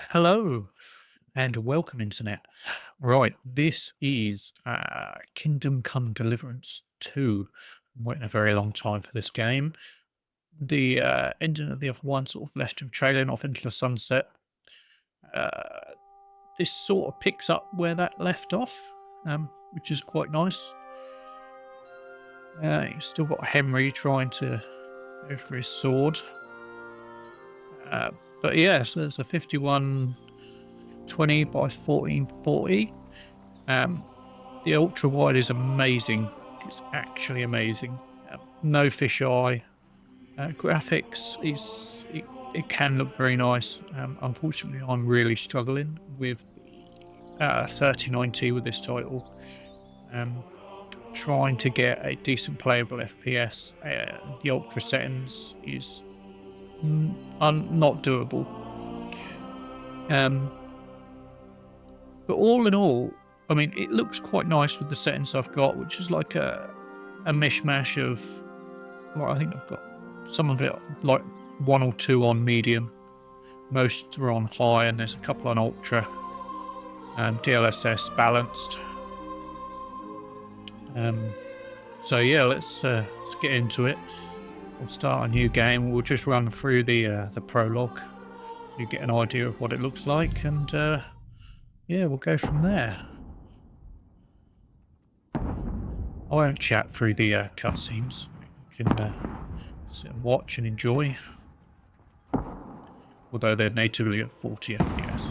Hello and welcome, Internet. Right, this is Kingdom Come Deliverance 2. I'm waiting a very long time for this game. The ending of the other one sort of left him trailing off into the sunset. Uh, this sort of picks up where that left off, which is quite nice. You've still got Henry trying to go for his sword. Uh, but yeah, so there's a 5120 by 1440. The Ultrawide is amazing. It's actually amazing. No fisheye. Graphics it can look very nice. Unfortunately, I'm really struggling with 3090 with this title. Trying to get a decent playable FPS. The ultra settings is not doable. But all in all, I mean, it looks quite nice with the settings I've got, which is like a mishmash of, well, I think I've got some of it like one or two on medium, most are on high, and there's a couple on ultra, and DLSS balanced. So yeah, let's get into it. We'll start a new game. We'll just run through the prologue so you get an idea of what it looks like, and yeah, we'll go from there. I won't chat through the cutscenes. You can sit and watch and enjoy. Although they're natively at 40 FPS.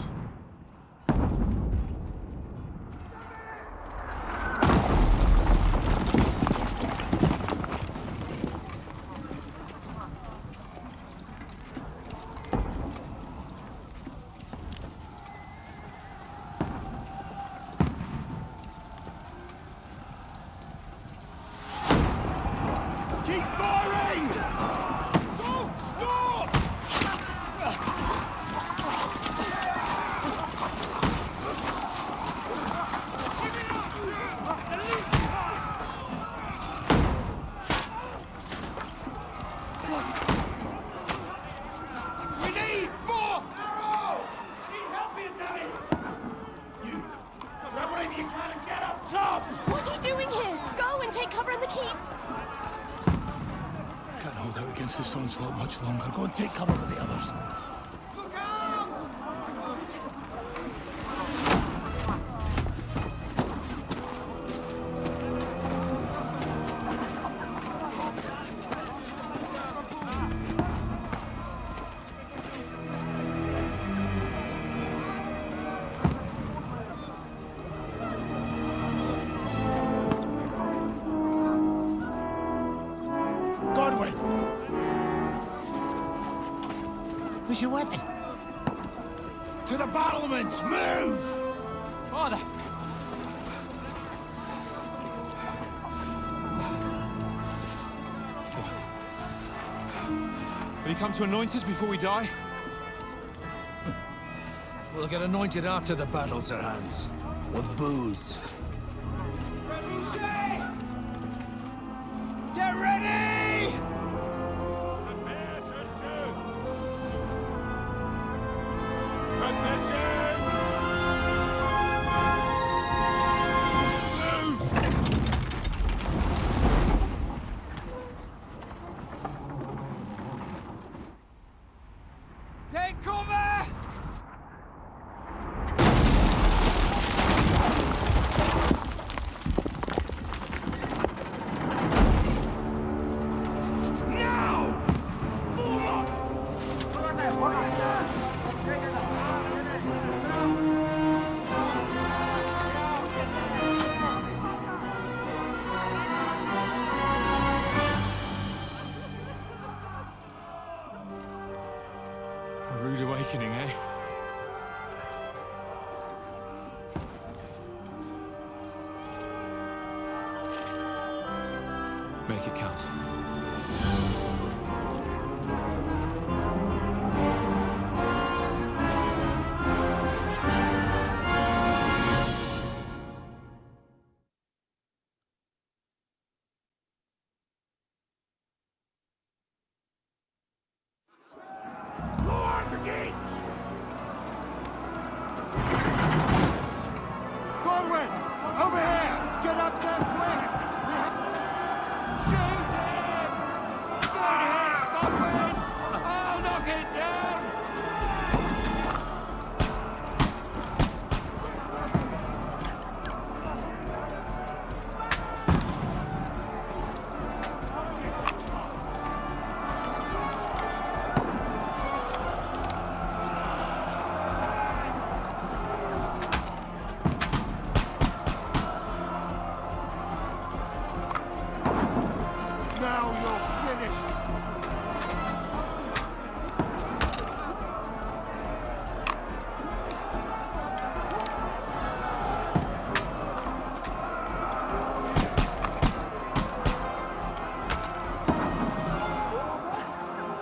What are you doing here? Go and take cover in the keep! Can't hold out against this onslaught much longer. Go and take cover with the others. Look out! Where's your weapon? To the battlements! Move! Father! Will you come to anoint us before we die? We'll get anointed after the battles are hands. With booze. Get ready! Take cover! A rude awakening, eh? Make it count. Lord, the gate! Get them quick! Shoot him! Good hit, Godwin! I'll knock it down! Now you're finished!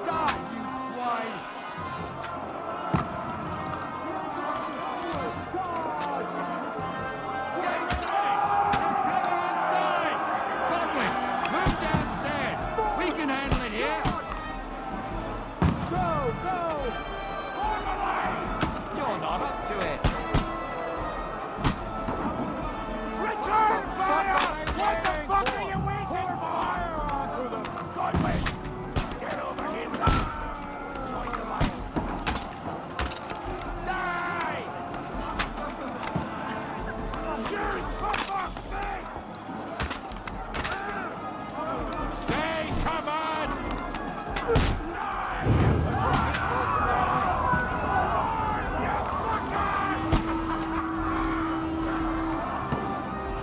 Die, you swine! Inside! Godwin, move downstairs! We can handle it here! Go! You're not up to it! Return fire! What the fuck are you waiting for? Godwin, get over here! Join the line! Die! Shoot for fuck's sake! Stay covered!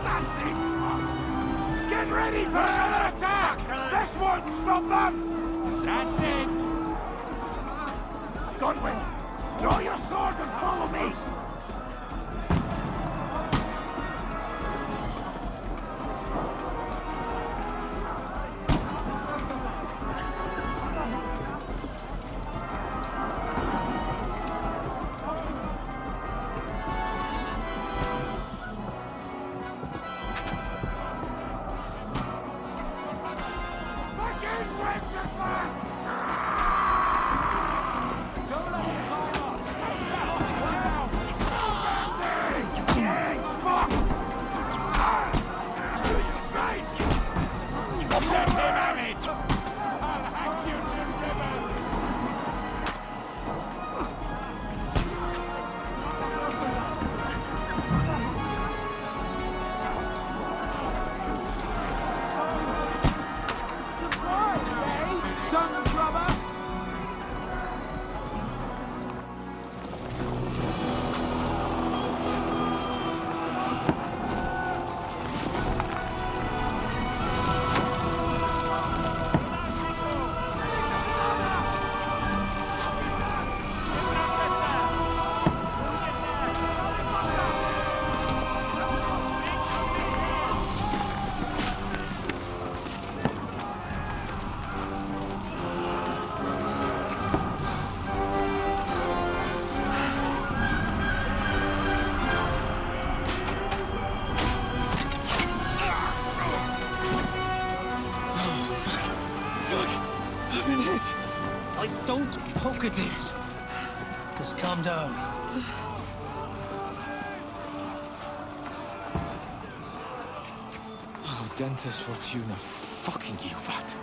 That's it! Get ready for another attack! This won't stop them! That's it! Godwin, draw your sword and follow me! Don't poke at it. Just calm down. Oh, Dentes Fortuna, fucking you, vat.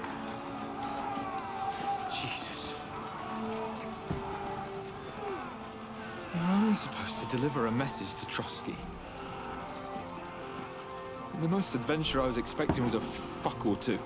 Jesus. You're only supposed to deliver a message to Trotsky. The most adventure I was expecting was a fuck or two.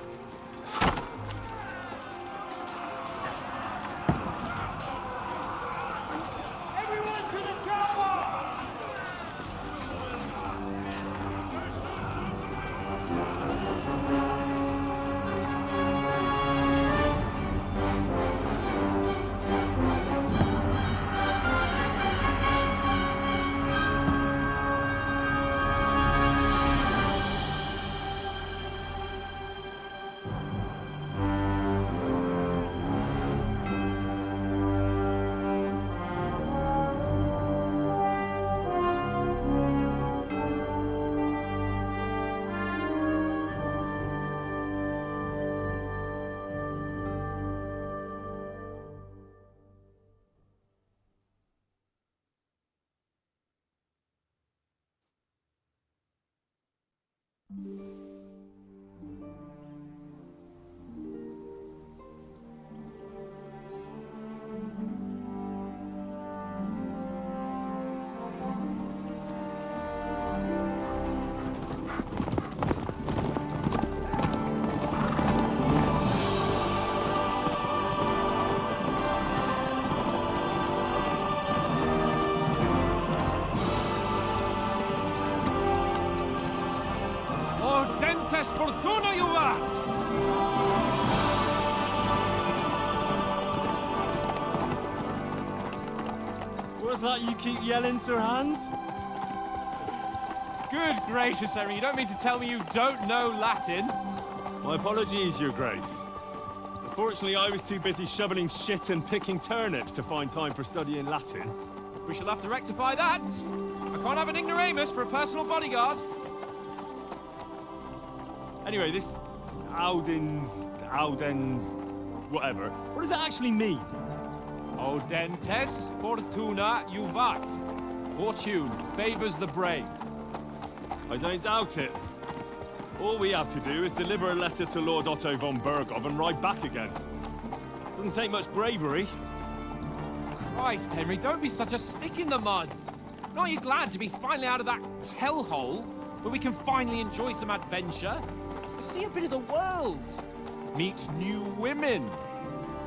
Ordentes fortuna juvat! What's that you keep yelling, Sir Hans? Good gracious, Henry, you don't mean to tell me you don't know Latin? My apologies, Your Grace. Unfortunately, I was too busy shoveling shit and picking turnips to find time for studying Latin. We shall have to rectify that. I can't have an ignoramus for a personal bodyguard. Anyway, this Audens, whatever. What does it actually mean? Audentes fortuna juvat. Fortune favors the brave. I don't doubt it. All we have to do is deliver a letter to Lord Otto von Bergov and ride back again. Doesn't take much bravery. Christ, Henry, don't be such a stick in the mud. Aren't you glad to be finally out of that hellhole where we can finally enjoy some adventure? See a bit of the world, meet new women,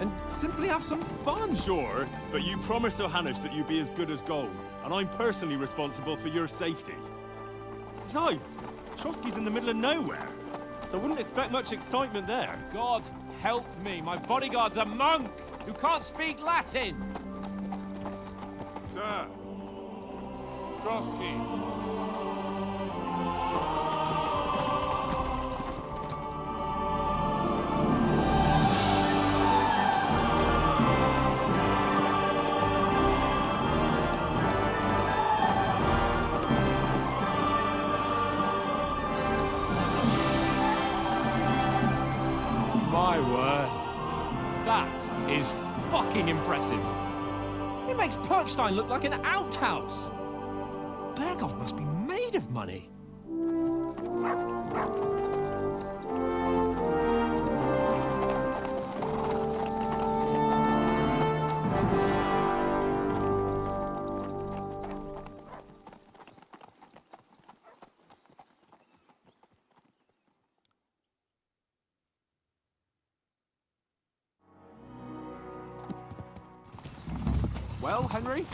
and simply have some fun. Sure, but you promised Johannes that you'd be as good as gold, and I'm personally responsible for your safety. Besides, Trotsky's in the middle of nowhere, so I wouldn't expect much excitement there. God help me, my bodyguard's a monk who can't speak Latin. Sir! Trotsky! My word. That is fucking impressive. It makes Perkstein look like an outhouse. Bergov must be made of money. Well, Henry,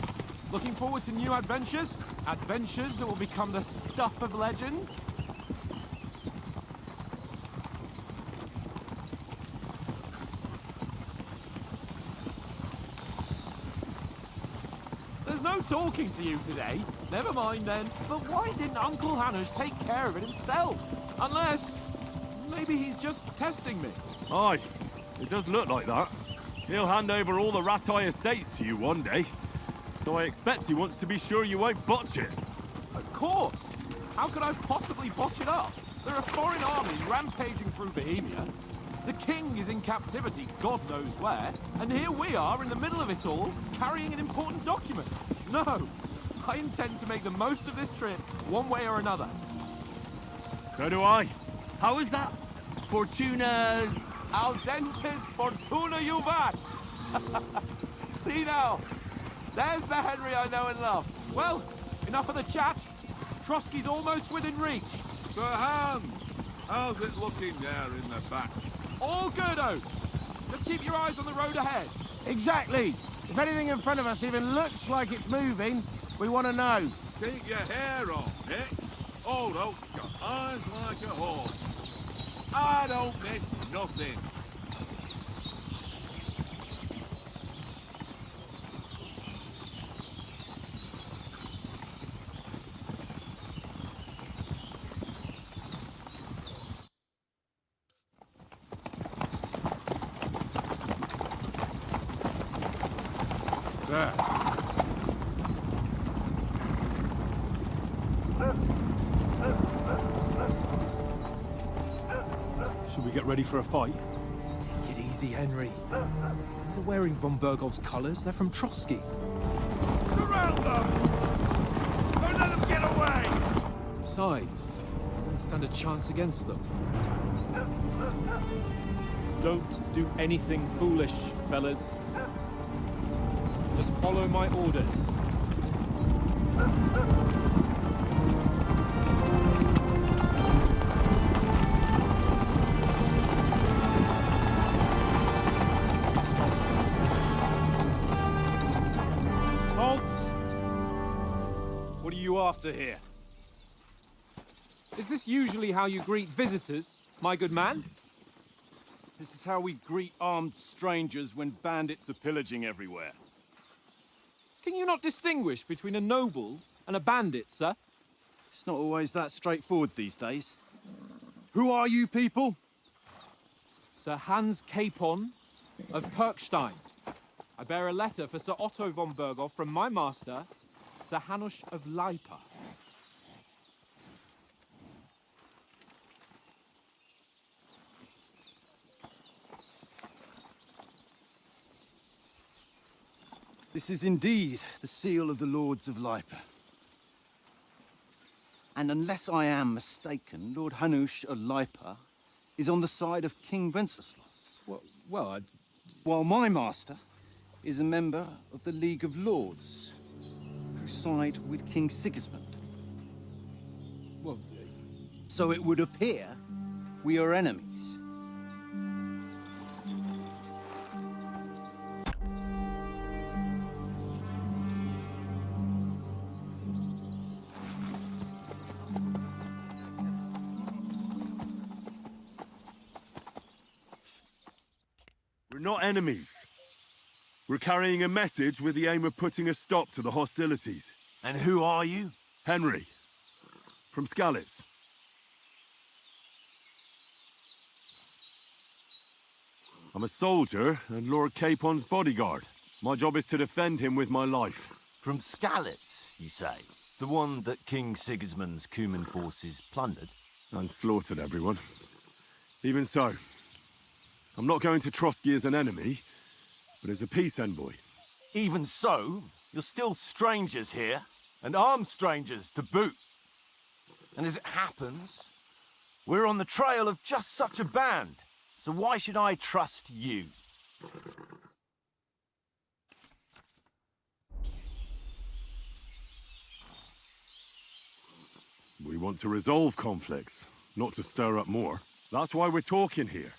looking forward to new adventures? Adventures that will become the stuff of legends? There's no talking to you today. Never mind then. But why didn't Uncle Hannes take care of it himself? Unless, maybe he's just testing me. Aye, it does look like that. He'll hand over all the Ratai estates to you one day. So I expect he wants to be sure you won't botch it. Of course! How could I possibly botch it up? There are foreign armies rampaging through Bohemia. The king is in captivity, God knows where, and here we are in the middle of it all, carrying an important document. No! I intend to make the most of this trip, one way or another. So do I. How is that? Fortuna... Audentes fortuna juvat! See now, there's the Henry I know and love. Well, enough of the chat. Trotsky's almost within reach. Sir Hans! How's it looking there in the back? All good, Oates. Just keep your eyes on the road ahead. Exactly. If anything in front of us even looks like it's moving, we want to know. Keep your hair on, eh? Old Oak's got eyes like a horse. I don't miss nothing. Sir. Should we get ready for a fight? Take it easy, Henry. They're wearing von Bergov's colours. They're from Trotsky. Surround them! Don't let them get away! Besides, stand a chance against them. Don't do anything foolish, fellas. Just follow my orders. Halt! What are you after here? Is this usually how you greet visitors, my good man? This is how we greet armed strangers when bandits are pillaging everywhere. Can you not distinguish between a noble and a bandit, sir? It's not always that straightforward these days. Who are you people? Sir Hans Capon of Perkstein. I bear a letter for Sir Otto von Berghoff from my master, Sir Hanush of Leipa. This is indeed the seal of the Lords of Leipa. And unless I am mistaken, Lord Hanush of Leipa is on the side of King Wenceslas. While my master is a member of the League of Lords, who side with King Sigismund. So it would appear we are enemies. We're not enemies. We're carrying a message with the aim of putting a stop to the hostilities. And who are you? Henry, from Skalitz. I'm a soldier and Lord Capon's bodyguard. My job is to defend him with my life. From Skalitz, you say? The one that King Sigismund's Cuman forces plundered? And slaughtered everyone. Even so, I'm not going to Trotsky as an enemy, but as a peace envoy. Even so, you're still strangers here, and armed strangers to boot. And as it happens, we're on the trail of just such a band, so why should I trust you? We want to resolve conflicts, not to stir up more. That's why we're talking here.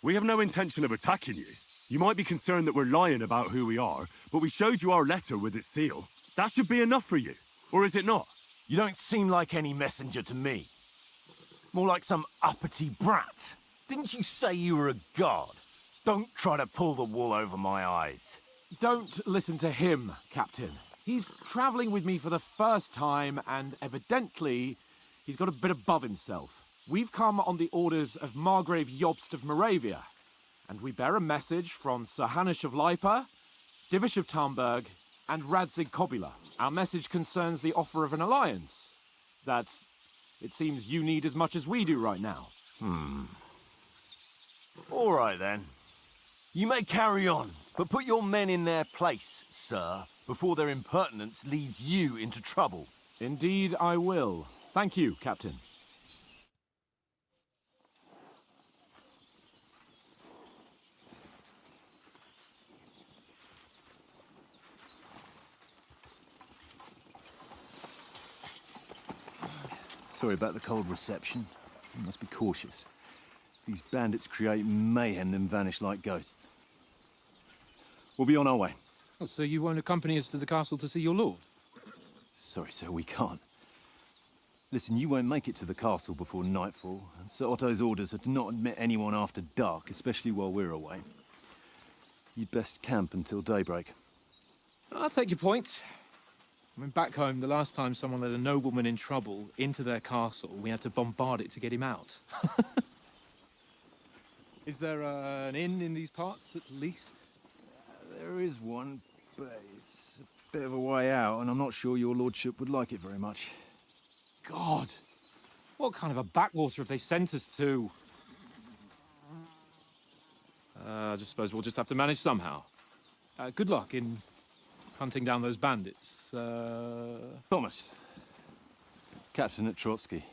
We have no intention of attacking you. You might be concerned that we're lying about who we are, but we showed you our letter with its seal. That should be enough for you, or is it not? You don't seem like any messenger to me. More like some uppity brat. Didn't you say you were a god? Don't try to pull the wool over my eyes. Don't listen to him, Captain. He's travelling with me for the first time, and evidently, he's got a bit above himself. We've come on the orders of Margrave Jobst of Moravia, and we bear a message from Sir Hanush of Leipa, Divish of Tarnberg, and Radzig Kobila. Our message concerns the offer of an alliance that it seems you need as much as we do right now. All right, then. You may carry on, but put your men in their place, sir, before their impertinence leads you into trouble. Indeed, I will. Thank you, Captain. Sorry about the cold reception. You must be cautious. These bandits create mayhem, then vanish like ghosts. We'll be on our way. Oh, so you won't accompany us to the castle to see your lord? Sorry, sir, we can't. Listen, you won't make it to the castle before nightfall, and Sir Otto's orders are to not admit anyone after dark, especially while we're away. You'd best camp until daybreak. I'll take your point. I mean, back home, the last time someone led a nobleman in trouble into their castle, we had to bombard it to get him out. Is there an inn in these parts, at least? There is one, but it's a bit of a way out, and I'm not sure your lordship would like it very much. God! What kind of a backwater have they sent us to? I just suppose we'll just have to manage somehow. Good luck in hunting down those bandits. Thomas, captain at Trotsky.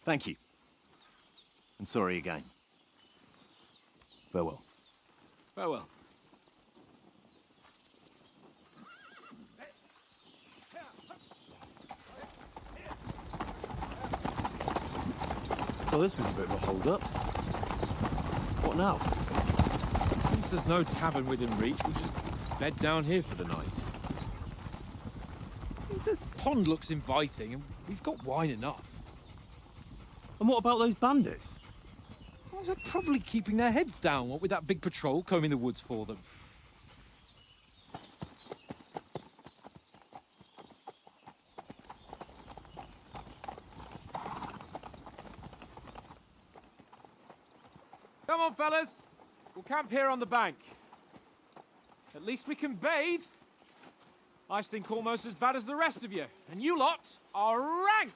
Thank you. And sorry again. Farewell. Farewell. Well, this is a bit of a hold-up. What now? Since there's no tavern within reach, we'll just bed down here for the night. The pond looks inviting, and we've got wine enough. And what about those bandits? Well, they're probably keeping their heads down, what with that big patrol combing the woods for them. Come on, fellas. We'll camp here on the bank. At least we can bathe. I stink almost as bad as the rest of you, and you lot are rank!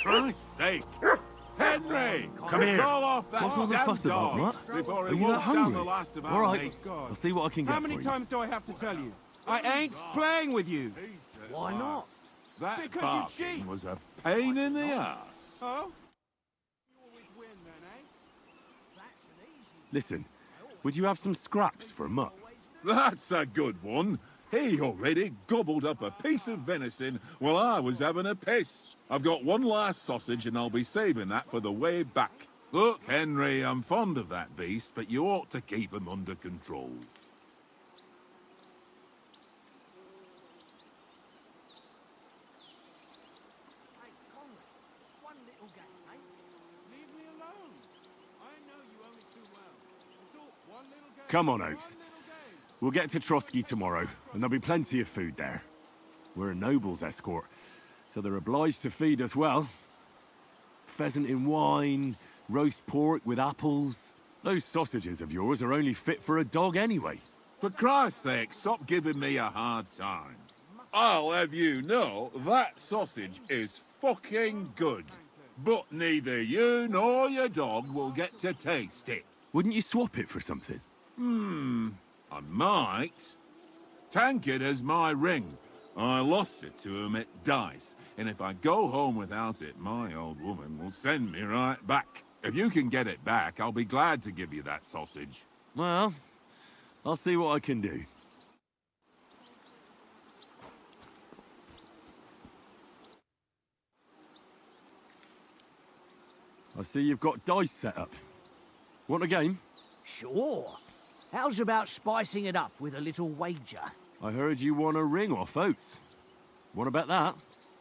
Christ's sake! Henry! Come here. Call off that What's all the damn fuss about, dog Matt? before Are he you that wolfs down hungry? the last of All our right, mates. I'll see what I can get How many for you. times do I have to tell you? I ain't playing with you. Why not? That Because you bargain cheat. was a pain in the ass. Oh? Listen, would you have some scraps for Mutt? That's a good one. He already gobbled up a piece of venison while I was having a piss. I've got one last sausage and I'll be saving that for the way back. Look, Henry, I'm fond of that beast, but you ought to keep him under control. Come on, Oaks. We'll get to Trotsky tomorrow, and there'll be plenty of food there. We're a noble's escort, so they're obliged to feed us well. Pheasant in wine, roast pork with apples. Those sausages of yours are only fit for a dog anyway. For Christ's sake, stop giving me a hard time. I'll have you know that sausage is fucking good. But neither you nor your dog will get to taste it. Wouldn't you swap it for something? I might. Tankard has my ring. I lost it to him at dice, and if I go home without it, my old woman will send me right back. If you can get it back, I'll be glad to give you that sausage. Well, I'll see what I can do. I see you've got dice set up. Want a game? Sure. How's about spicing it up with a little wager? I heard you won a ring off Oates. What about that?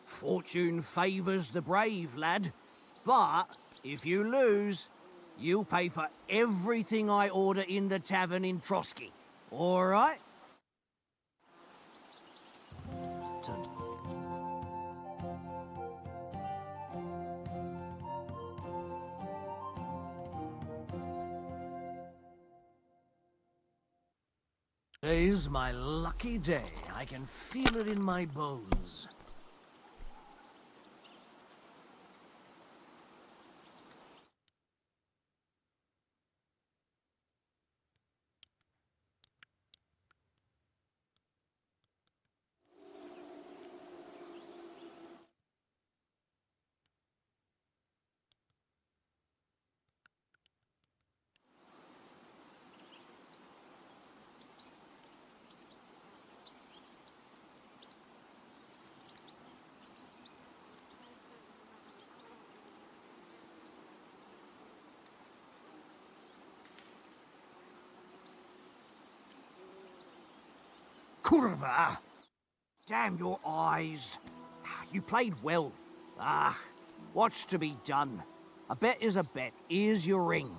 Fortune favours the brave, lad. But if you lose, you'll pay for everything I order in the tavern in Trotsky. All right? Today's my lucky day. I can feel it in my bones. Kurva! Damn your eyes. You played well. What's to be done? A bet is a bet. Here's your ring.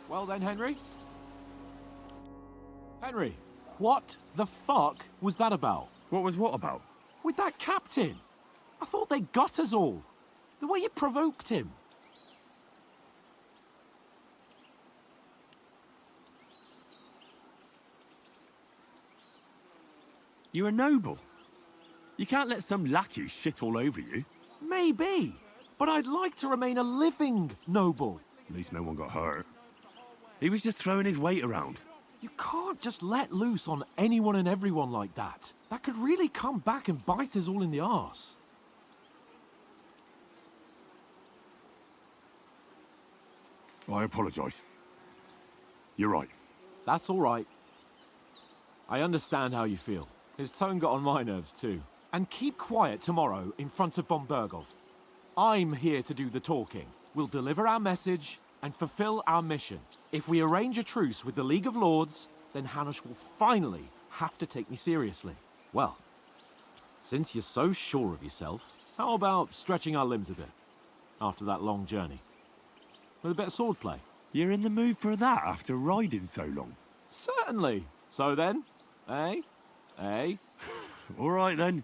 Well then, Henry? Henry, what the fuck was that about? What was what about? With that captain? I thought they got us all. The way you provoked him. You're a noble. You can't let some lackey shit all over you. Maybe, but I'd like to remain a living noble. At least no one got hurt. He was just throwing his weight around. You can't just let loose on anyone and everyone like that. That could really come back and bite us all in the arse. I apologise. You're right. That's all right. I understand how you feel. His tone got on my nerves too. And keep quiet tomorrow in front of von Berghoff. I'm here to do the talking. We'll deliver our message and fulfill our mission. If we arrange a truce with the League of Lords, then Hanush will finally have to take me seriously. Well, since you're so sure of yourself, how about stretching our limbs a bit after that long journey? With a bit of swordplay. You're in the mood for that after riding so long? Certainly. So then, eh? Eh? All right then.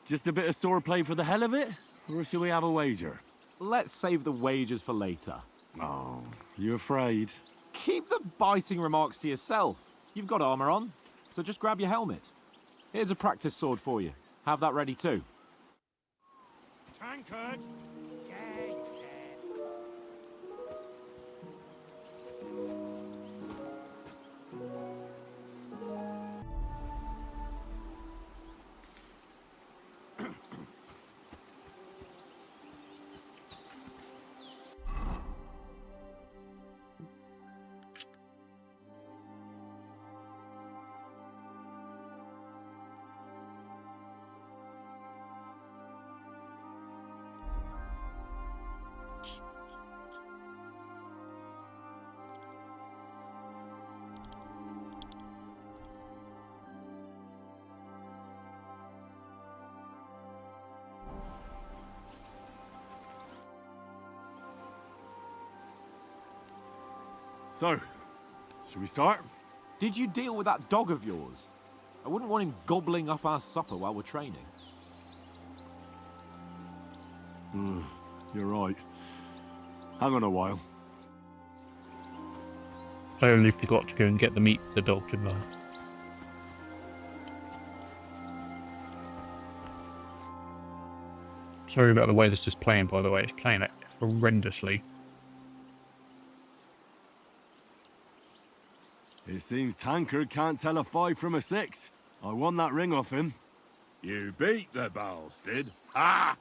Just a bit of swordplay for the hell of it? Or shall we have a wager? Let's save the wagers for later. Oh, you afraid? Keep the biting remarks to yourself. You've got armor on, so just grab your helmet. Here's a practice sword for you. Have that ready too. Tankard! So, should we start? Did you deal with that dog of yours? I wouldn't want him gobbling up our supper while we're training. You're right. Hang on a while. I only forgot to go and get the meat for the dog, didn't I? Sorry about the way this is playing, by the way. It's playing it horrendously. It seems Tankard can't tell a 5 from a 6. I won that ring off him. You beat the bastard. Ha!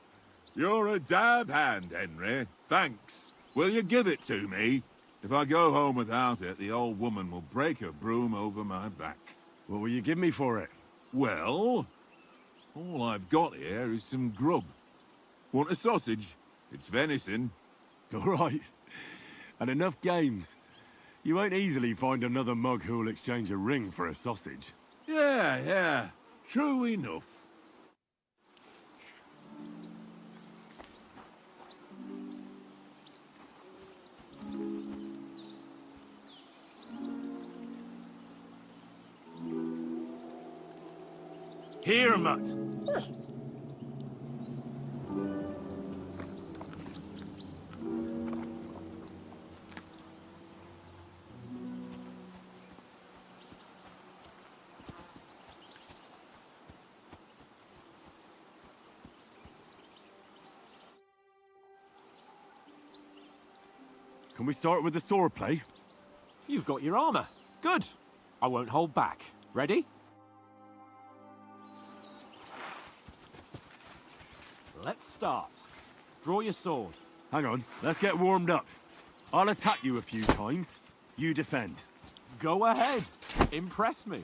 You're a dab hand, Henry. Thanks. Will you give it to me? If I go home without it, the old woman will break her broom over my back. What will you give me for it? Well, all I've got here is some grub. Want a sausage? It's venison. All right. And enough games. You won't easily find another mug who'll exchange a ring for a sausage. Yeah. True enough. Here, mutt. Can we start with the swordplay? You've got your armor. Good. I won't hold back. Ready? Let's start. Draw your sword. Hang on, let's get warmed up. I'll attack you a few times. You defend. Go ahead. Impress me.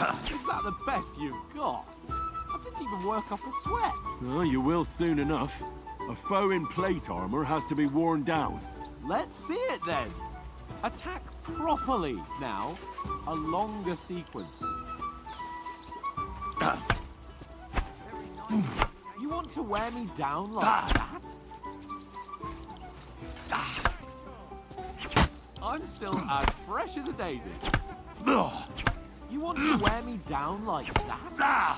Is that the best you've got? I didn't even work up a sweat. Oh, you will soon enough. A foe in plate armor has to be worn down. Let's see it then. Attack properly now. A longer sequence. You want to wear me down like that? I'm still as fresh as a daisy. You want to wear me down like that?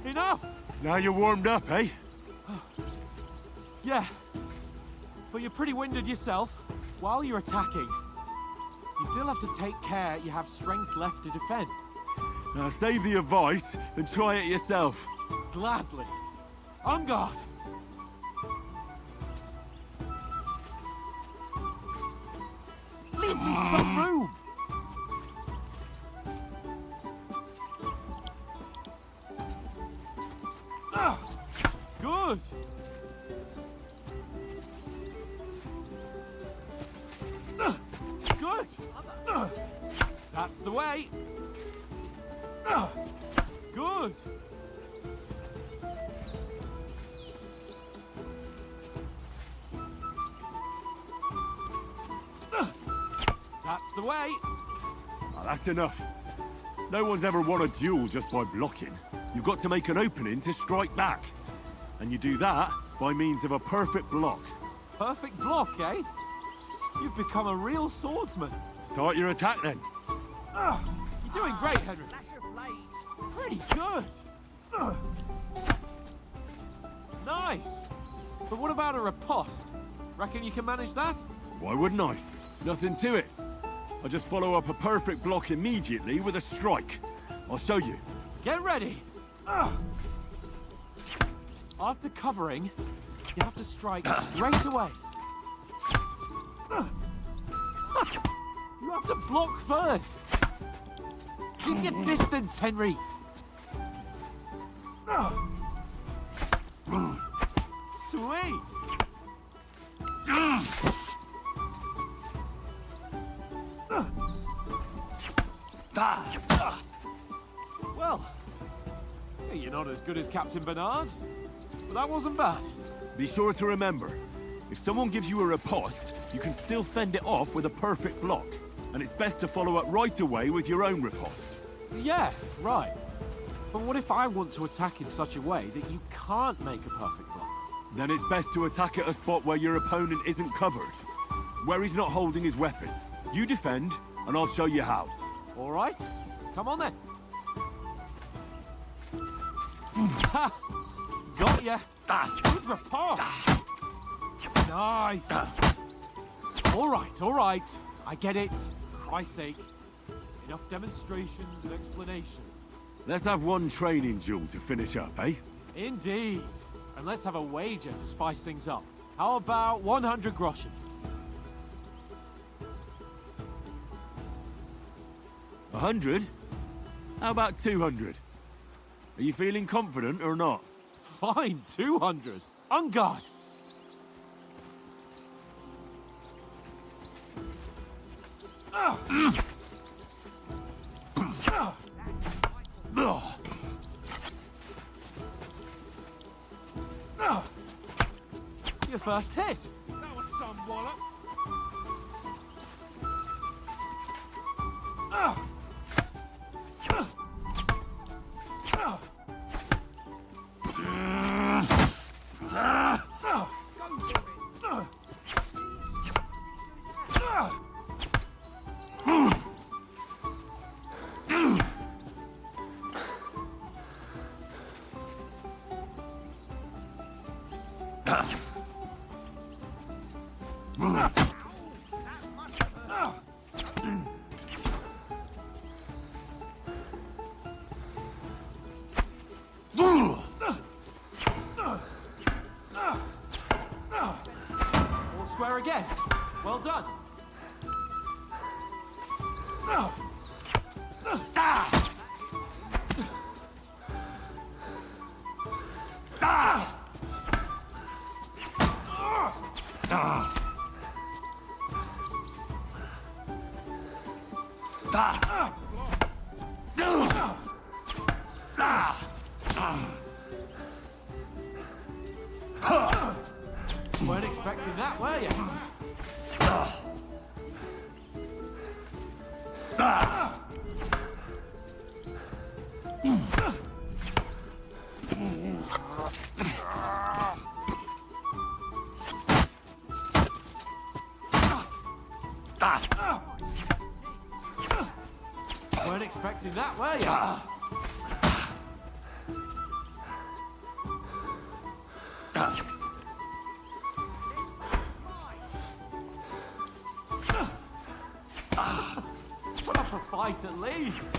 Enough! Now you're warmed up, eh? Yeah. But you're pretty winded yourself. While you're attacking, you still have to take care you have strength left to defend. Now save the advice and try it yourself. Gladly. On guard. Leave me some room. Good. Good. That's the way. Good. That's the way. Oh, that's enough. No one's ever won a duel just by blocking. You've got to make an opening to strike back. And you do that by means of a perfect block. Perfect block, eh? You've become a real swordsman. Start your attack then. You're doing great, Henry. Pretty good. Nice. But what about a riposte? Reckon you can manage that? Why wouldn't I? Nothing to it. I just follow up a perfect block immediately with a strike. I'll show you. Get ready. After covering, you have to strike straight away. You have to block first. Keep your distance, Henry. Sweet. Well, you're not as good as Captain Bernard, but that wasn't bad. Be sure to remember, if someone gives you a riposte, you can still fend it off with a perfect block. And it's best to follow up right away with your own riposte. Yeah, right. But what if I want to attack in such a way that you can't make a perfect block? Then it's best to attack at a spot where your opponent isn't covered. Where he's not holding his weapon. You defend, and I'll show you how. All right. Come on then. Ha! Got ya. Good riposte. Nice. All right. I get it. For Christ's sake. Enough demonstrations and explanations. Let's have one training duel to finish up, eh? Indeed. And let's have a wager to spice things up. How about 100 groschen? 100? How about 200? Are you feeling confident or not? Fine, 200. On guard. Your first hit. That was some wallop. All square again. Well done. Weren't expecting that, were you? Weren't expecting that, were you? Put up a fight at least.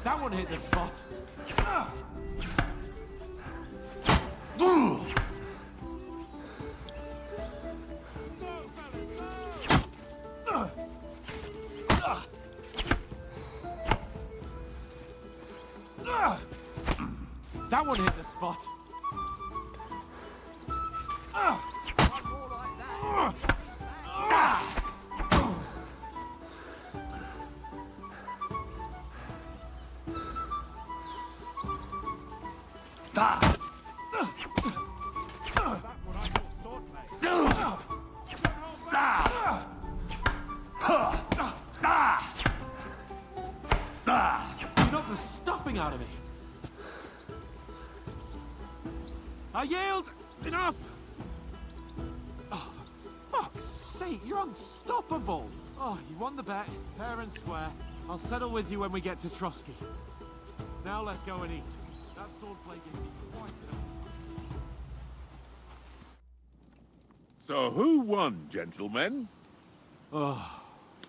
That one hit the spot. That one hit the spot. You knocked the stuffing out of me. I yield! Enough! Oh, for fuck's sake, you're unstoppable! Oh, you won the bet, fair and square. I'll settle with you when we get to Trotsky. Now let's go and eat. That swordplay gave me quite enough. So who won, gentlemen? Oh,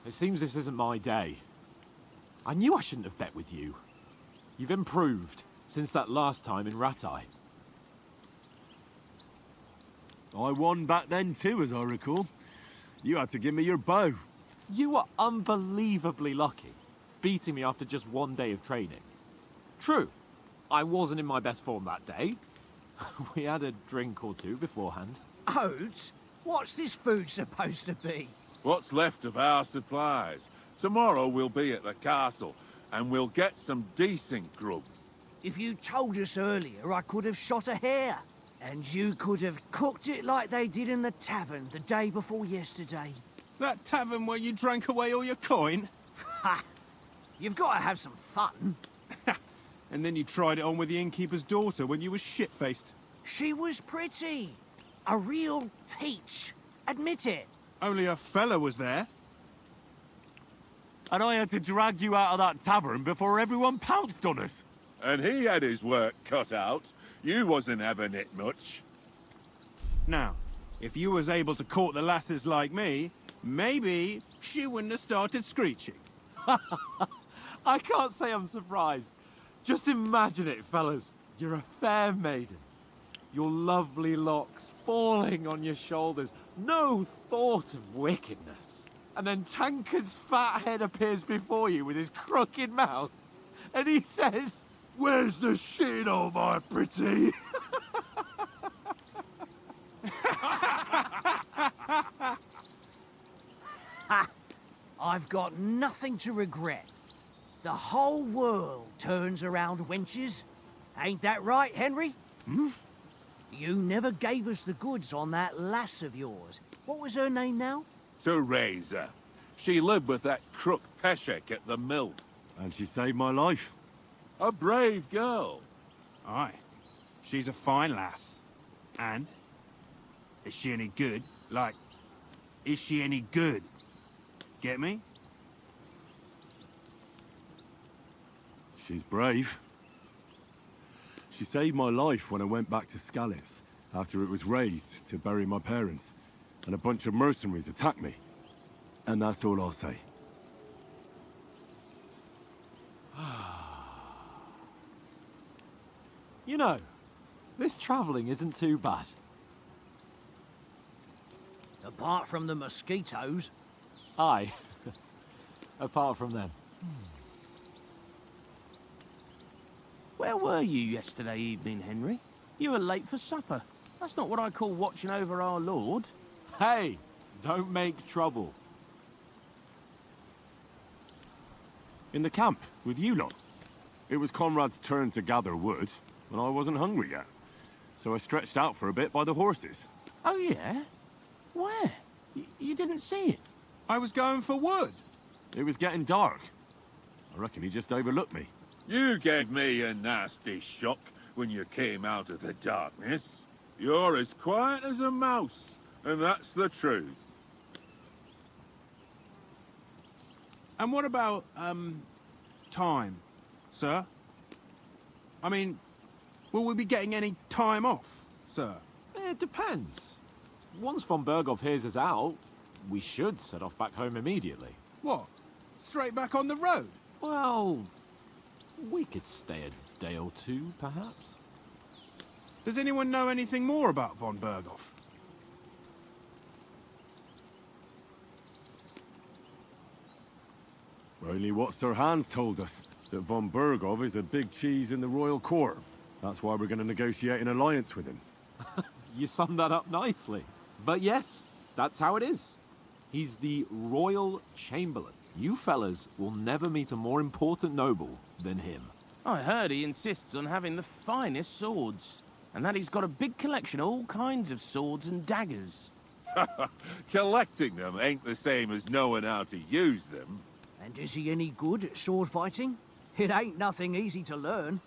it seems this isn't my day. I knew I shouldn't have bet with you. You've improved since that last time in Ratai. I won back then too, as I recall. You had to give me your bow. You were unbelievably lucky, beating me after just one day of training. True, I wasn't in my best form that day. We had a drink or two beforehand. Oats? What's this food supposed to be? What's left of our supplies. Tomorrow we'll be at the castle, and we'll get some decent grub. If you told us earlier, I could have shot a hare. And you could have cooked it like they did in the tavern the day before yesterday. That tavern where you drank away all your coin? Ha! You've got to have some fun. And then you tried it on with the innkeeper's daughter when you were shit-faced. She was pretty. A real peach. Admit it. Only a fella was there. And I had to drag you out of that tavern before everyone pounced on us. And he had his work cut out. You wasn't having it much. Now, if you was able to court the lasses like me, maybe she wouldn't have started screeching. I can't say I'm surprised. Just imagine it, fellas. You're a fair maiden. Your lovely locks falling on your shoulders. No thought of wickedness. And then Tankard's fat head appears before you with his crooked mouth. And he says, "Where's the shit, oh my pretty?" I've got nothing to regret. The whole world turns around wenches. Ain't that right, Henry? Hmm? You never gave us the goods on that lass of yours. What was her name now? Teresa. She lived with that crook Peshek at the mill. And she saved my life. A brave girl. Aye. She's a fine lass. And? Is she any good? Like, is she any good? Get me? She's brave. She saved my life when I went back to Scalitz after it was razed to bury my parents, and a bunch of mercenaries attacked me. And that's all I'll say. You know, this travelling isn't too bad. Apart from the mosquitoes. Aye. Apart from them. Where were you yesterday evening, Henry? You were late for supper. That's not what I call watching over our Lord. Hey, don't make trouble. In the camp, with you lot. It was Conrad's turn to gather wood, and I wasn't hungry yet. So I stretched out for a bit by the horses. Oh, yeah? Where? You didn't see it? I was going for wood. It was getting dark. I reckon he just overlooked me. You gave me a nasty shock when you came out of the darkness. You're as quiet as a mouse, and that's the truth. And what about, time, sir? I mean, will we be getting any time off, sir? It depends. Once von Berghoff hears us out, we should set off back home immediately. What? Straight back on the road? Well, we could stay a day or two, perhaps. Does anyone know anything more about von Berghoff? Only what Sir Hans told us, that von Berghoff is a big cheese in the royal court. That's why we're going to negotiate an alliance with him. You summed that up nicely. But yes, that's how it is. He's the royal chamberlain. You fellas will never meet a more important noble than him. I heard he insists on having the finest swords. And that he's got a big collection of all kinds of swords and daggers. Collecting them ain't the same as knowing how to use them. And is he any good at sword fighting? It ain't nothing easy to learn.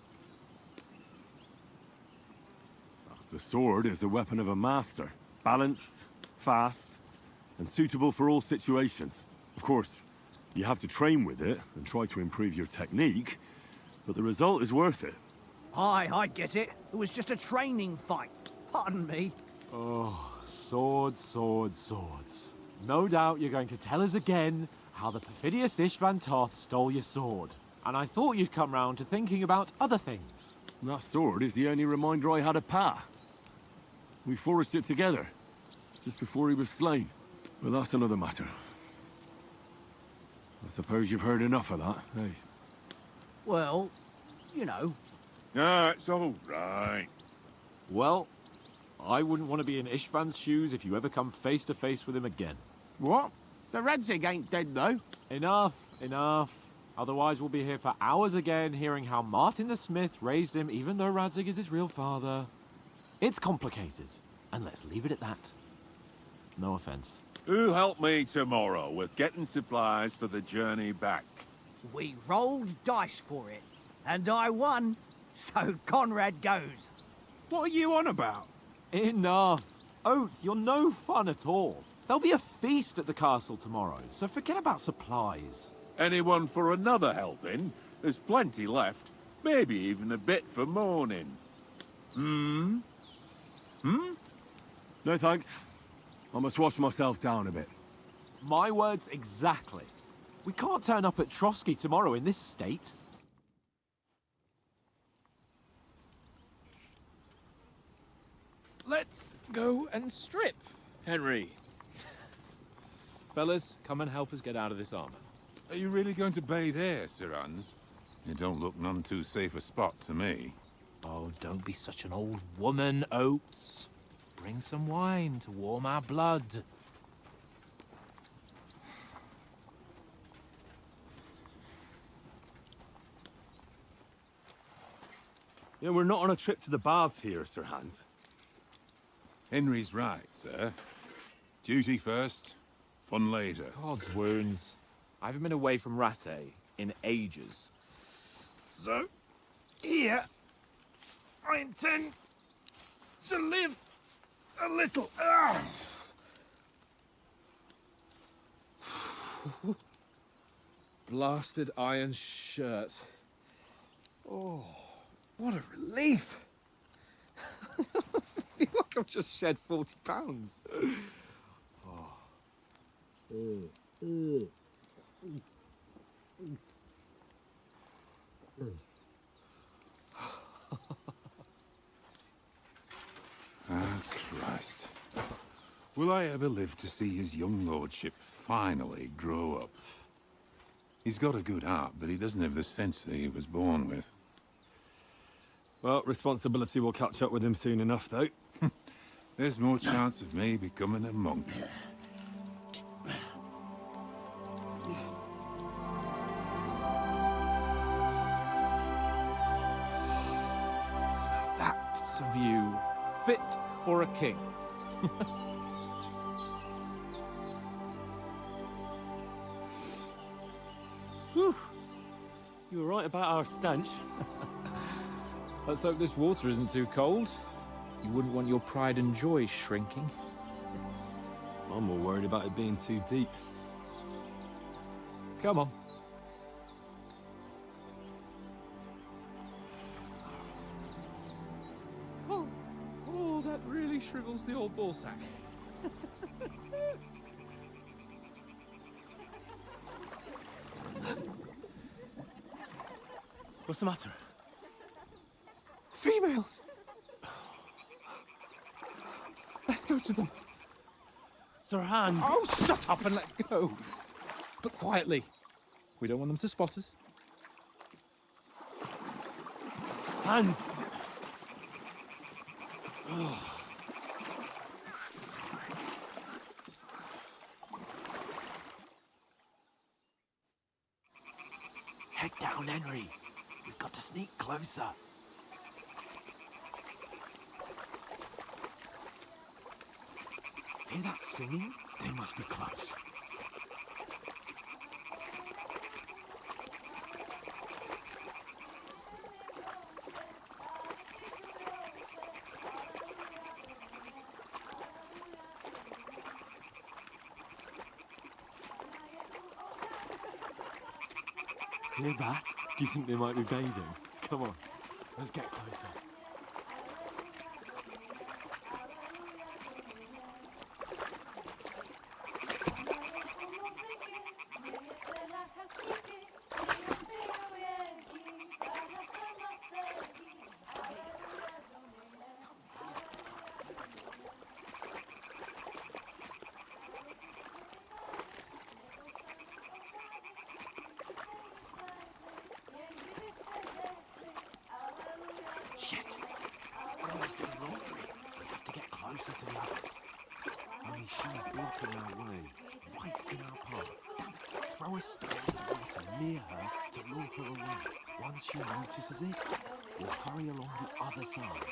The sword is the weapon of a master. Balanced, fast, and suitable for all situations. Of course, you have to train with it and try to improve your technique, but the result is worth it. Aye, I get it. It was just a training fight. Pardon me. Oh, swords, swords, swords. No doubt you're going to tell us again how the perfidious Ishvan Toth stole your sword. And I thought you'd come round to thinking about other things. That sword is the only reminder I had of Pa. We forged it together, just before he was slain. But that's another matter. I suppose you've heard enough of that, eh? Well, you know. Ah, it's all right. Well, I wouldn't want to be in Ishvan's shoes if you ever come face to face with him again. What? The Radzig ain't dead, though. Enough, enough. Otherwise we'll be here for hours again hearing how Martin the Smith raised him even though Radzig is his real father. It's complicated, and let's leave it at that. No offense. Who'll help me tomorrow with getting supplies for the journey back? We rolled dice for it, and I won, so Conrad goes. What are you on about? Enough. Oath, you're no fun at all. There'll be a feast at the castle tomorrow, so forget about supplies. Anyone for another helping? There's plenty left. Maybe even a bit for morning. No thanks. I must wash myself down a bit. My words exactly. We can't turn up at Trotsky tomorrow in this state. Let's go and strip, Henry. Fellas, come and help us get out of this armor. Are you really going to bathe here, Sir Hans? It don't look none too safe a spot to me. Oh, don't be such an old woman, Oates. Bring some wine to warm our blood. Yeah, we're not on a trip to the baths here, Sir Hans. Henry's right, sir. Duty first, fun later. God's wounds. I haven't been away from Rattay in ages. So, here, I intend to live a little. Blasted iron shirt. Oh, what a relief! I feel like I've just shed 40 pounds. Ah, Christ. Will I ever live to see his young lordship finally grow up? He's got a good heart, but he doesn't have the sense that he was born with. Well, responsibility will catch up with him soon enough, though. There's more chance of me becoming a monk. That's a view fit for a king. Whew. You were right about our stench. Let's hope this water isn't too cold. You wouldn't want your pride and joy shrinking. I'm more worried about it being too deep. Come on. Oh, that really shrivels the old ball sack. What's the matter? Females! Let's go to them. Sir Hans! Oh, shut up and let's go. But quietly. We don't want them to spot us. Hans! Head down, Henry. We've got to sneak closer. Hear that singing? They must be close. Hear that? Do you think they might be bathing? Come on, let's get closer. Shit! Everyone's doing laundry. We have to get closer to the others. Only she's blocking our way, right in our path. Damn it! Throw a stone in the water near her to lure her away. Once she notices it, we'll hurry along the other side.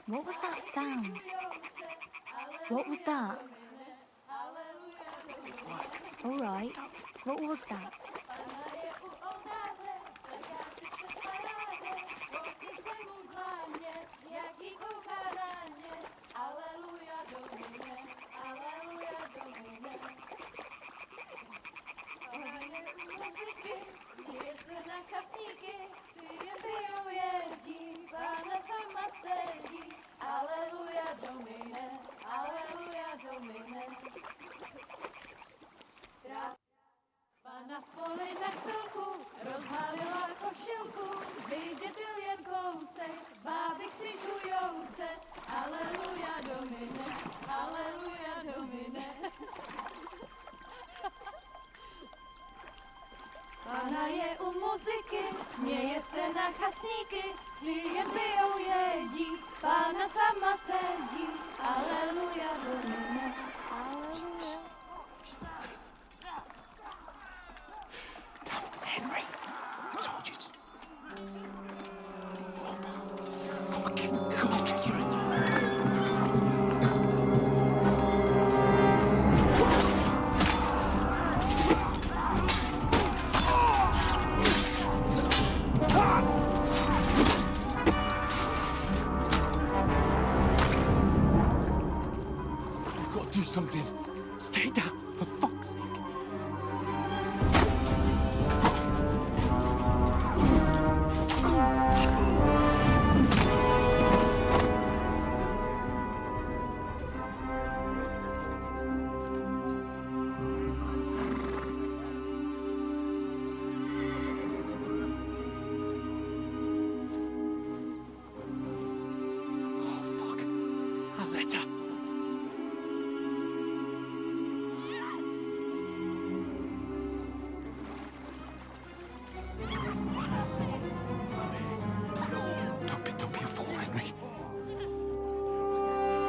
What was that sound? What was that? All right. What was that? Na poli za chvilku rozhalila košilku, vyjde byl jen kousek, báby křižujou se, aleluja domine, aleluja domine. Pána je u muziky, směje se na chasníky, ty jen pijou jedí, Pána sama sedí, aleluja domine, aleluja. Henry, I told you to...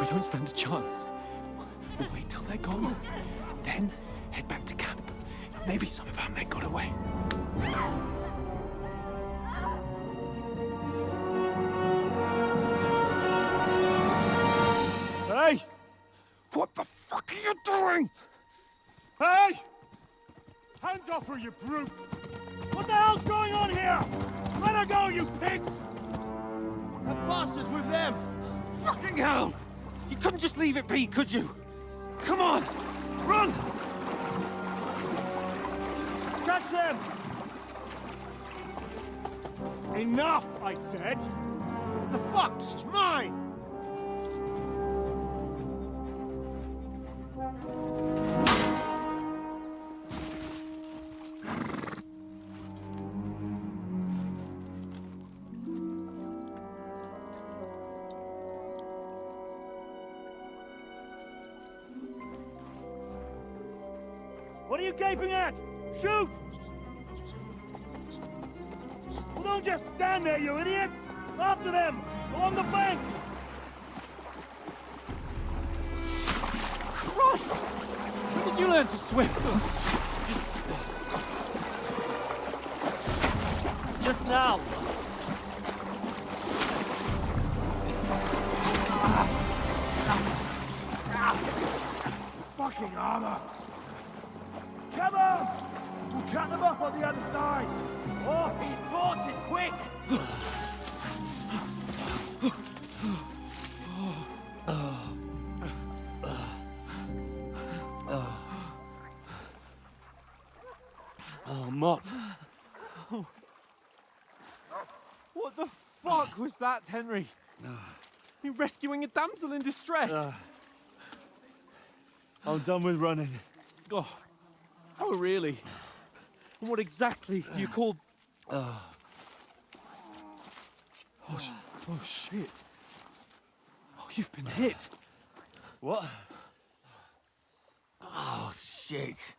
don't stand a chance. We'll wait till they're gone, and then head back to camp. Maybe some of our men got away. Hey! What the fuck are you doing? Hey! Hands off her, you brute! What the hell's going on here? Let her go, you pigs! That bastard's with them! Fucking hell! You couldn't just leave it be, could you? Come on! Run! Catch them! Enough, I said! What the fuck? She's mine! What are you gaping at? Shoot! Well, don't just stand there, you idiots! After them! Along the bank! Christ! When did you learn to swim? Just now. Fucking armor! Come on! We'll cut them off on the other side! Oh, these forces, quick! Oh, Mott. What the fuck was that, Henry? You rescuing a damsel in distress? I'm done with running. Oh, really? And what exactly do you call... Oh, shit. Oh, you've been hit. What? Oh, shit.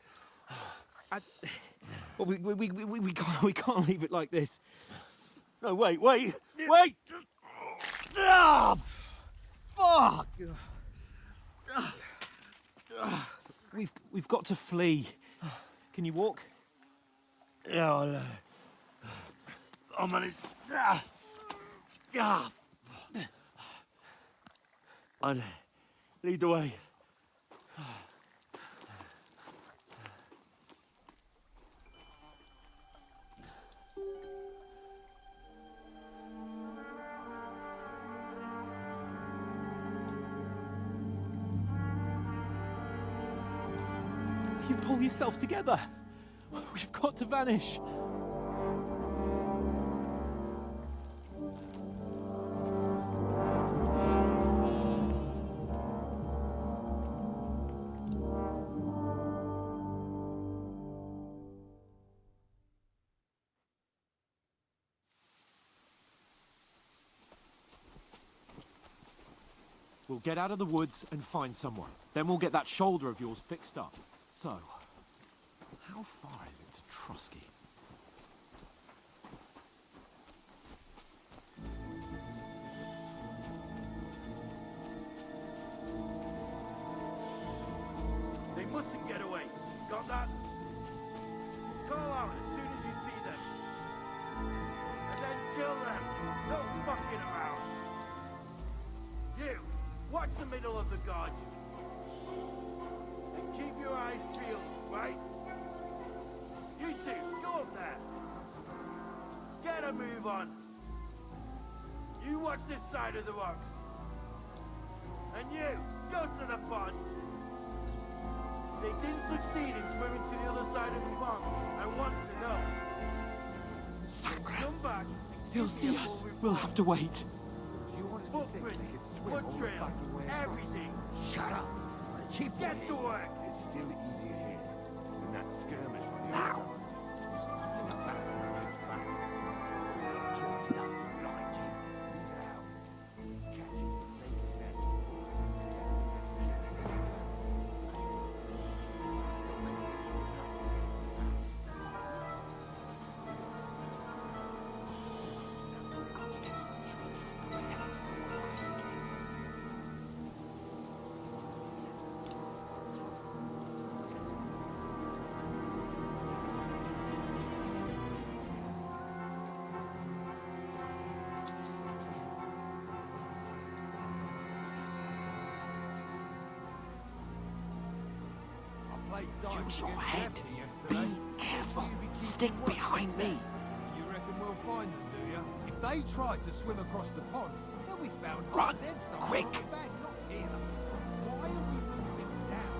Well, we can't leave it like this. No, wait! Ah, fuck! We've got to flee. Can you walk? Yeah, I'll manage. I'd lead the way. You pull yourself together. We've got to vanish. We'll get out of the woods and find someone. Then we'll get that shoulder of yours fixed up. So, how far is it to Trotsky? They mustn't get away. Got that? Call out as soon as you see them. And then kill them. No fucking around. You, watch the middle of the guard. And keep your eyes peeled, right? You two, go up there. Get a move on. You watch this side of the rocks. And you, go to the pond. They didn't succeed in swimming to the other side of the pond. I want to know. Come back. He'll see us. We'll have to wait. Footprints, foot trails, everything. Shut up. Get to work. It's still easier here. When that skirmish on the Now. other side. Use your head. Be careful. Stick behind me. You reckon we'll find them, do you? If they try to swim across the pond, they'll be found Run, dead somewhere quick. on the bank, not here. Why are we moving down?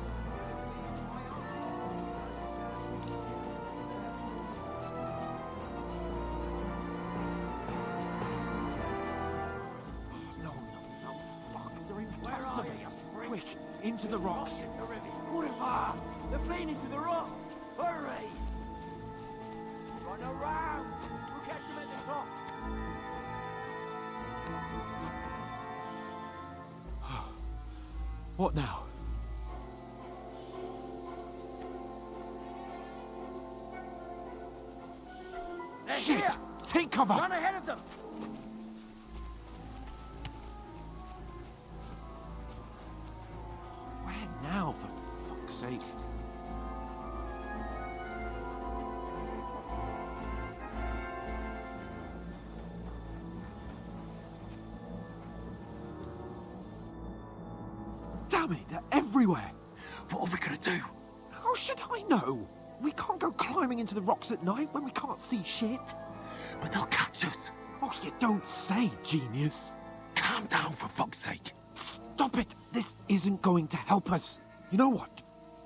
Where are you? Quick, into the rocks. They're feeding to the rock. Hurry! Run around. We'll catch them at the top. What now? They're Shit! here. Take cover! Run ahead of them. Where now, for fuck's sake? Damn it, they're everywhere! What are we gonna do? How should I know? We can't go climbing into the rocks at night when we can't see shit. But they'll catch us. Oh, you don't say, genius. Calm down, for fuck's sake. Stop it! This isn't going to help us. You know what?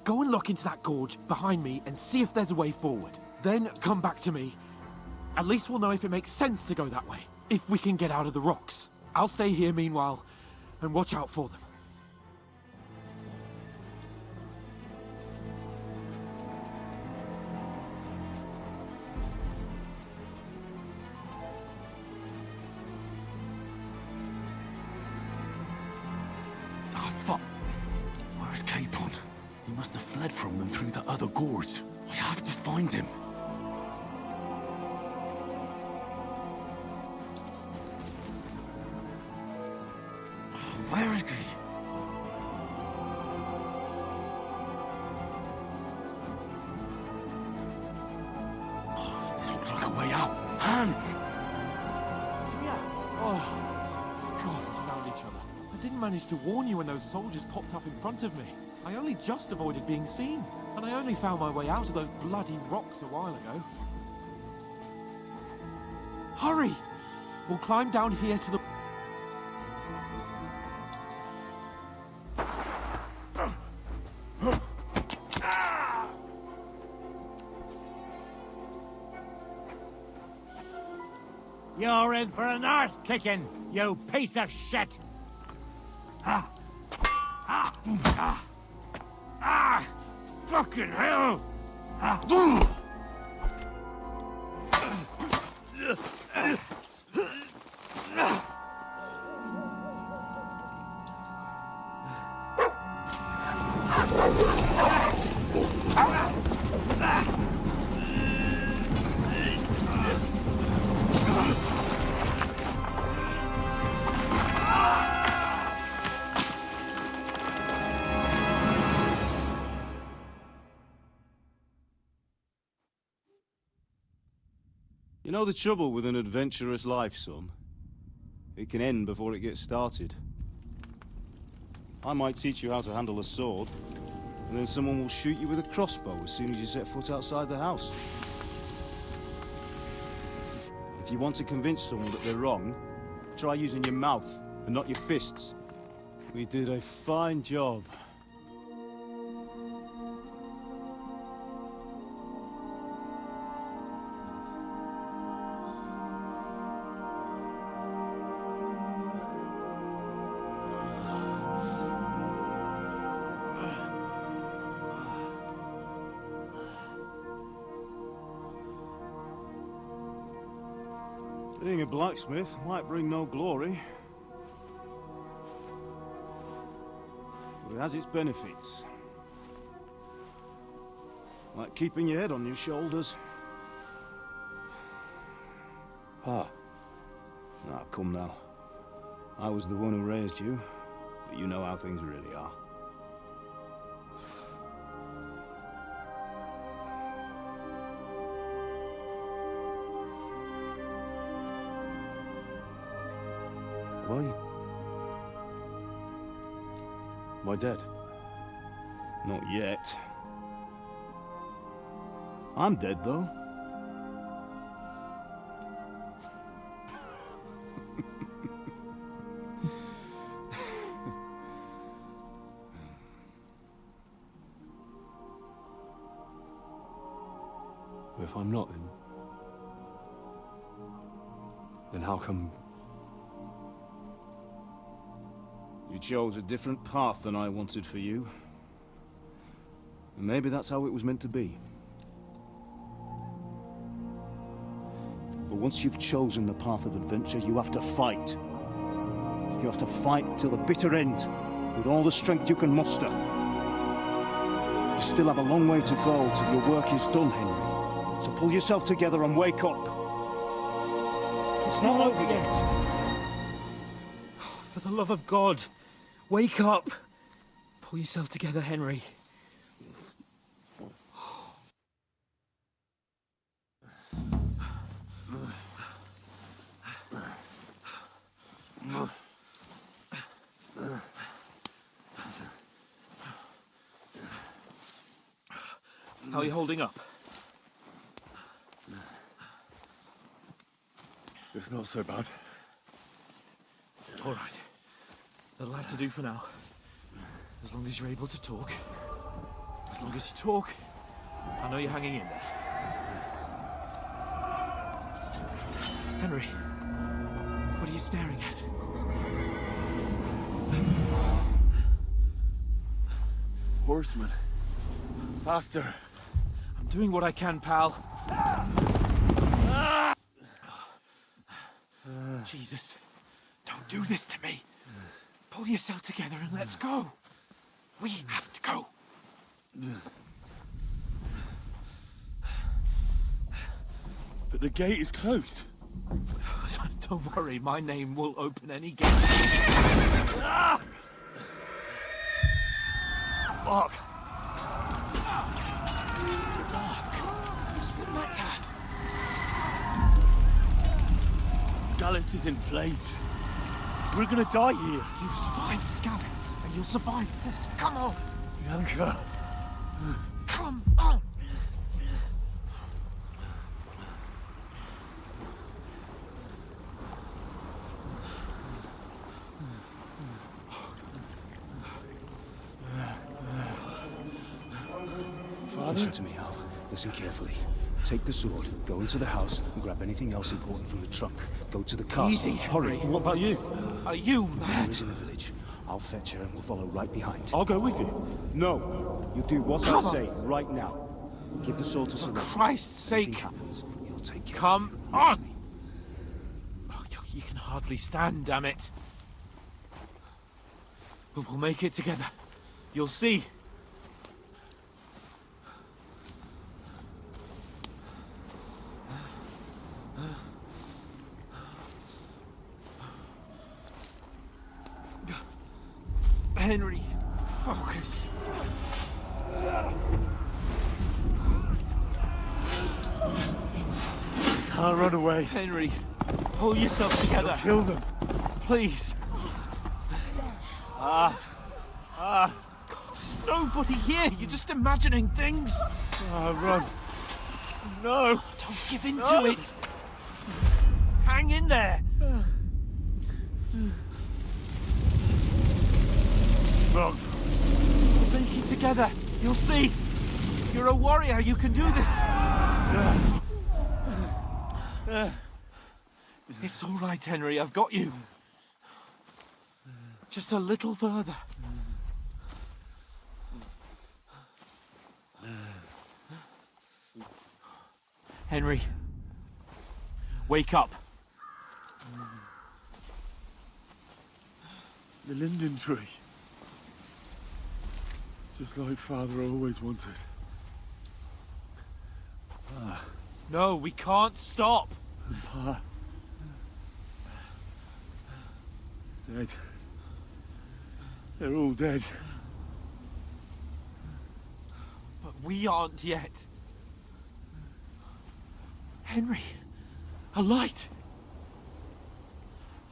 Go and look into that gorge behind me and see if there's a way forward. Then come back to me. At least we'll know if it makes sense to go that way. If we can get out of the rocks. I'll stay here meanwhile and watch out for them. Oh, fuck. Where's Capon? He must have fled from them through the other gorge. I have to find him. Where is he? Oh, this looks like a way out. Hands! Yeah. Oh, God, we found each other. I didn't manage to warn you when those soldiers popped up in front of me. I only just avoided being seen. And I only found my way out of those bloody rocks a while ago. Hurry! We'll climb down here to the... You're in for an arse kicking, you piece of shit! Fucking hell! You know the trouble with an adventurous life, son? It can end before it gets started. I might teach you how to handle a sword, and then someone will shoot you with a crossbow as soon as you set foot outside the house. If you want to convince someone that they're wrong, try using your mouth and not your fists. We did a fine job. Being a blacksmith might bring no glory, but it has its benefits. Like keeping your head on your shoulders. Pa. Ah, come now. I was the one who raised you, but you know how things really are. Am I dead? Not yet. I'm dead, though. If I'm not, then how come... You chose a different path than I wanted for you. And maybe that's how it was meant to be. But once you've chosen the path of adventure, you have to fight. You have to fight till the bitter end, with all the strength you can muster. You still have a long way to go till your work is done, Henry. So pull yourself together and wake up. It's not over yet. For the love of God, wake up. Pull yourself together, Henry. How are you holding up? It's not so bad. All right. That'll have to do for now. As long as you're able to talk. As long as you talk, I know you're hanging in there. Henry, what are you staring at? Horseman. Faster. I'm doing what I can, pal. Jesus, don't do this to me. Pull yourself together and let's go. We have to go. But the gate is closed. Don't worry, my name will open any gate. Fuck. What's the matter? Scallis is in flames. We're gonna die here. You survived Scallis, and you'll survive this. Come on. Bianca. Come on. Listen to me, Hal. Listen carefully. Take the sword, go into the house, and grab anything else important from the trunk. Go to the castle. Easy, Hurry. Henry. What about you? Are you mad? Mother is in the village. I'll fetch her and we'll follow right behind. I'll go with you. No. You do what I say right now. Give the sword to For Sir Roger. Christ's If anything sake. happens, he'll take care Come of you. on. Oh, you can hardly stand, damn it. But we'll make it together. You'll see. Henry, focus. Can't run away. Henry, pull yourself together. You'll kill them. Please. There's nobody here. You're just imagining things. Run. No. Don't give in to it. Hang in there. Run. We'll make it together. You'll see. You're a warrior. You can do this. It's all right, Henry. I've got you. Just a little further. Henry, wake up. The linden tree. Just like Father always wanted. No, we can't stop. And Pa. Dead. They're all dead. But we aren't yet. Henry, a light.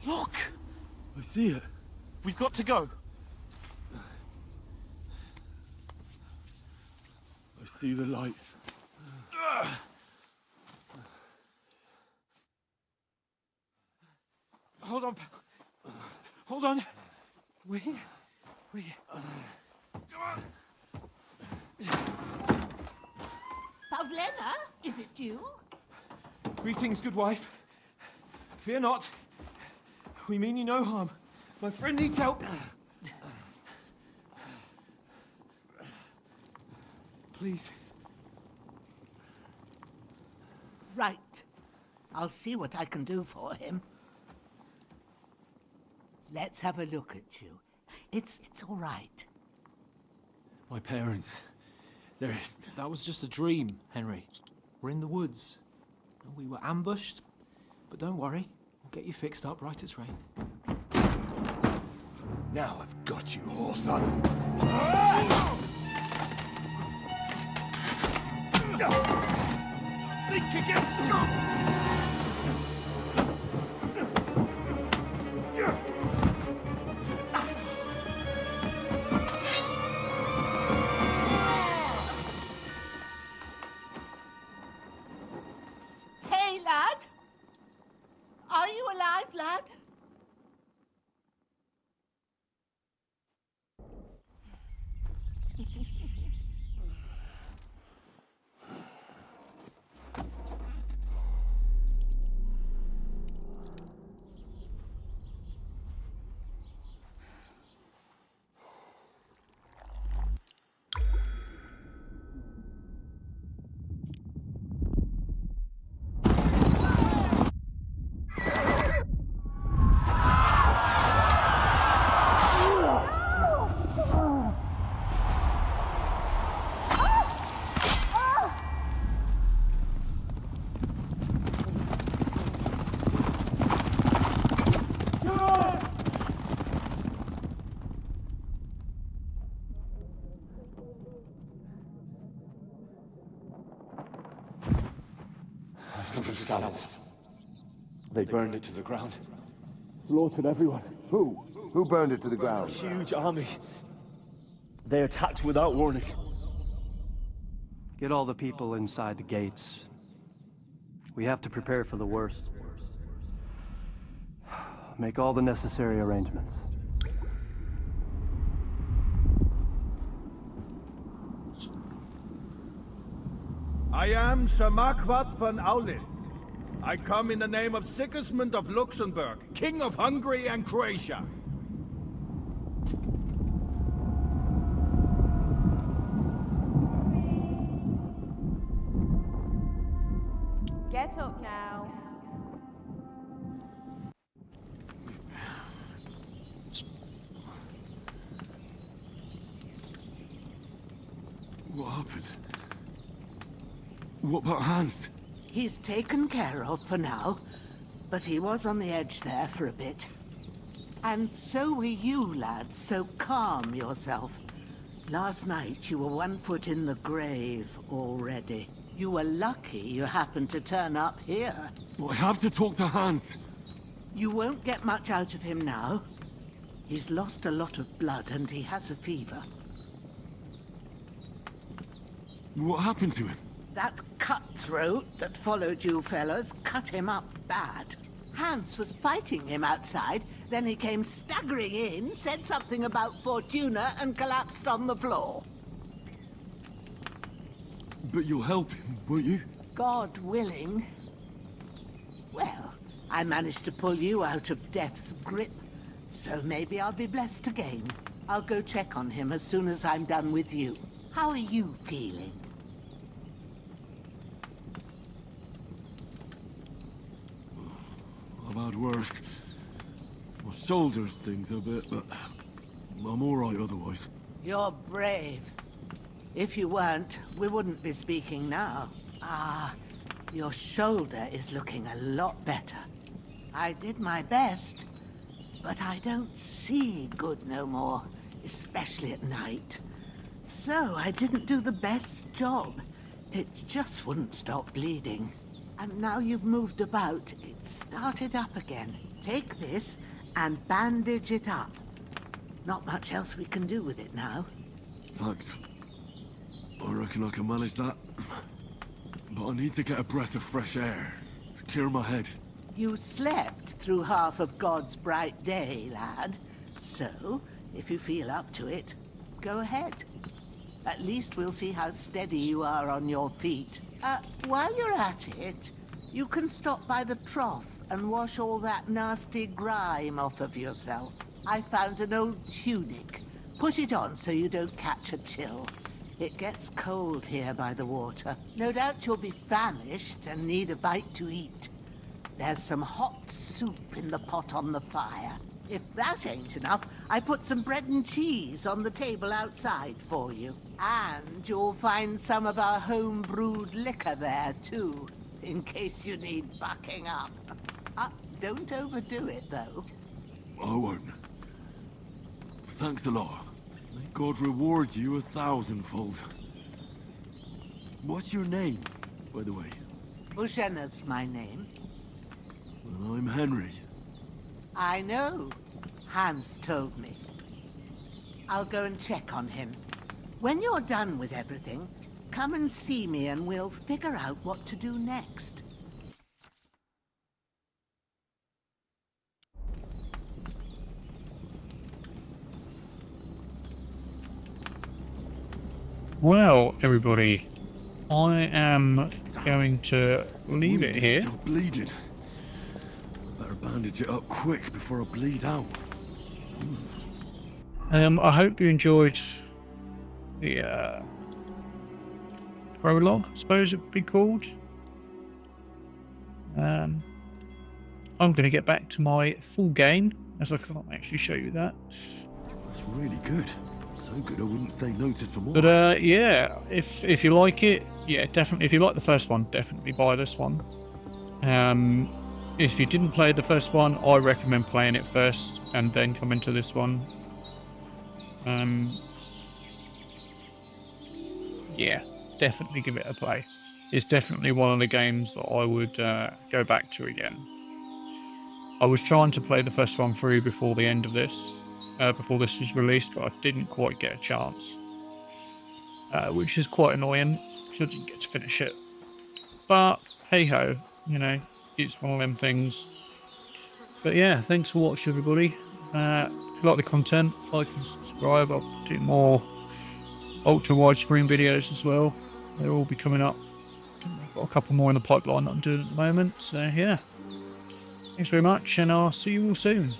Look. I see it. We've got to go. I see the light. hold on, pal. Hold on. We're here. We're here. Come on. Pavlena, is it you? Greetings, good wife. Fear not. We mean you no harm. My friend needs help. Please. Right. I'll see what I can do for him. Let's have a look at you. It's all right. My parents, they're... That was just a dream, Henry. We're in the woods. We were ambushed, but don't worry. We'll get you fixed up right as rain. Now I've got you, whore sons. Think again, Hey, lad! Are you alive, lad? They burned it to the ground. Slaughtered everyone. Who? Who burned it to the ground? Huge army. They attacked without warning. Get all the people inside the gates. We have to prepare for the worst. Make all the necessary arrangements. I am Sir Marquardt von Aulitz. I come in the name of Sigismund of Luxembourg, King of Hungary and Croatia. Get up now. What happened? What about Hans? He's taken care of for now, but he was on the edge there for a bit. And so were you, lad, so calm yourself. Last night you were 1 foot in the grave already. You were lucky you happened to turn up here. Well, I have to talk to Hans. You won't get much out of him now. He's lost a lot of blood and he has a fever. What happened to him? That cutthroat that followed you fellas cut him up bad. Hans was fighting him outside, then he came staggering in, said something about Fortuna and collapsed on the floor. But you'll help him, won't you? God willing. Well, I managed to pull you out of death's grip, so maybe I'll be blessed again. I'll go check on him as soon as I'm done with you. How are you feeling? I've had worse. My shoulder's things a bit, but I'm all right otherwise. You're brave. If you weren't, we wouldn't be speaking now. Ah, your shoulder is looking a lot better. I did my best, but I don't see good no more, especially at night. So I didn't do the best job. It just wouldn't stop bleeding. And now you've moved about, it started up again. Take this and bandage it up. Not much else we can do with it now. Thanks. I reckon I can manage that. But I need to get a breath of fresh air to clear my head. You slept through half of God's bright day, lad. So, if you feel up to it, go ahead. At least we'll see how steady you are on your feet. While you're at it, you can stop by the trough and wash all that nasty grime off of yourself. I found an old tunic. Put it on so you don't catch a chill. It gets cold here by the water. No doubt you'll be famished and need a bite to eat. There's some hot soup in the pot on the fire. If that ain't enough, I put some bread and cheese on the table outside for you. And you'll find some of our home-brewed liquor there, too, in case you need bucking up. Don't overdo it, though. I won't. Thanks a lot. May God reward you 1,000-fold. What's your name, by the way? Ushena's my name. Well, I'm Henry. I know. Hans told me. I'll go and check on him. When you're done with everything, come and see me and we'll figure out what to do next. Well, everybody, I am going to leave it here. Still bleeding. Better bandage it up quick before I bleed out. I hope you enjoyed the prologue, I suppose it would be called. I'm going to get back to my full game, as I can't actually show you that. That's really good. So good I wouldn't say no to some more. But yeah, if you like it, yeah, definitely. If you like the first one, definitely buy this one. If you didn't play the first one, I recommend playing it first and then come into this one. Yeah, definitely give it a play. It's definitely one of the games that I would go back to again. I was trying to play the first one through before the end of this, before this was released, but I didn't quite get a chance, which is quite annoying because I didn't get to finish it. But hey ho, you know, it's one of them things. But yeah, thanks for watching, everybody. If you like the content, like and subscribe. I'll do more ultra widescreen videos as well. They'll all be coming up. I've got a couple more in the pipeline that I'm doing at the moment. So yeah, thanks very much, and I'll see you all soon.